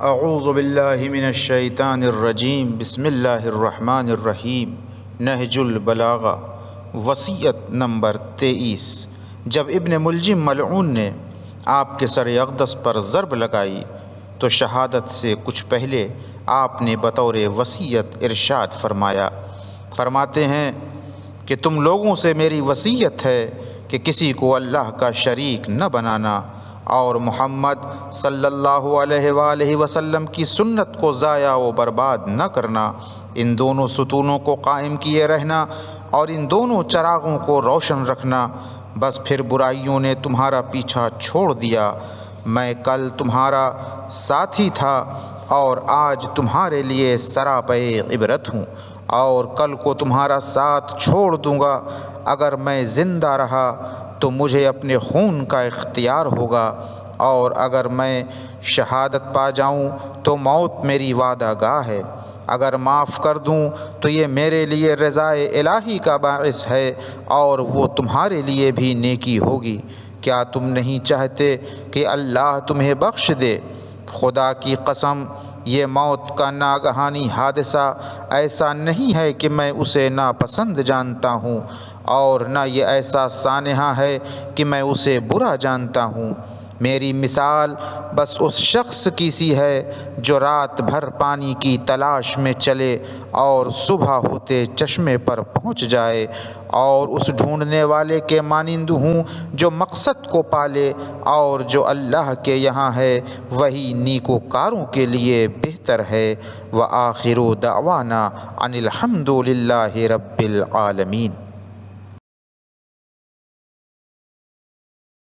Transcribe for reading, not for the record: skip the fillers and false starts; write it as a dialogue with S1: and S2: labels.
S1: اعوذ باللہ من الشیطان الرجیم بسم اللہ الرحمن الرحیم۔ نہج البلاغہ، وصیت نمبر 23۔ جب ابن ملجم ملعون نے آپ کے سر اقدس پر ضرب لگائی تو شہادت سے کچھ پہلے آپ نے بطور وصیت ارشاد فرماتے ہیں کہ تم لوگوں سے میری وصیت ہے کہ کسی کو اللہ کا شریک نہ بنانا اور محمد صلی اللہ علیہ وآلہ وسلم کی سنت کو ضائع و برباد نہ کرنا، ان دونوں ستونوں کو قائم کیے رہنا اور ان دونوں چراغوں کو روشن رکھنا۔ بس پھر برائیوں نے تمہارا پیچھا چھوڑ دیا، میں کل تمہارا ساتھی تھا اور آج تمہارے لیے سراپے عبرت ہوں، اور کل کو تمہارا ساتھ چھوڑ دوں گا۔ اگر میں زندہ رہا تو مجھے اپنے خون کا اختیار ہوگا، اور اگر میں شہادت پا جاؤں تو موت میری وعدہ گاہ ہے۔ اگر معاف کر دوں تو یہ میرے لیے رضائے الہی کا باعث ہے اور وہ تمہارے لیے بھی نیکی ہوگی۔ کیا تم نہیں چاہتے کہ اللہ تمہیں بخش دے؟ خدا کی قسم، یہ موت کا ناگہانی حادثہ ایسا نہیں ہے کہ میں اسے ناپسند جانتا ہوں، اور نہ یہ ایسا سانحہ ہے کہ میں اسے برا جانتا ہوں۔ میری مثال بس اس شخص کی سی ہے جو رات بھر پانی کی تلاش میں چلے اور صبح ہوتے چشمے پر پہنچ جائے، اور اس ڈھونڈنے والے کے مانند ہوں جو مقصد کو پالے، اور جو اللہ کے یہاں ہے وہی نیکوکاروں کے لیے بہتر ہے۔ وآخر دعوانا ان الحمد للہ رب العالمین۔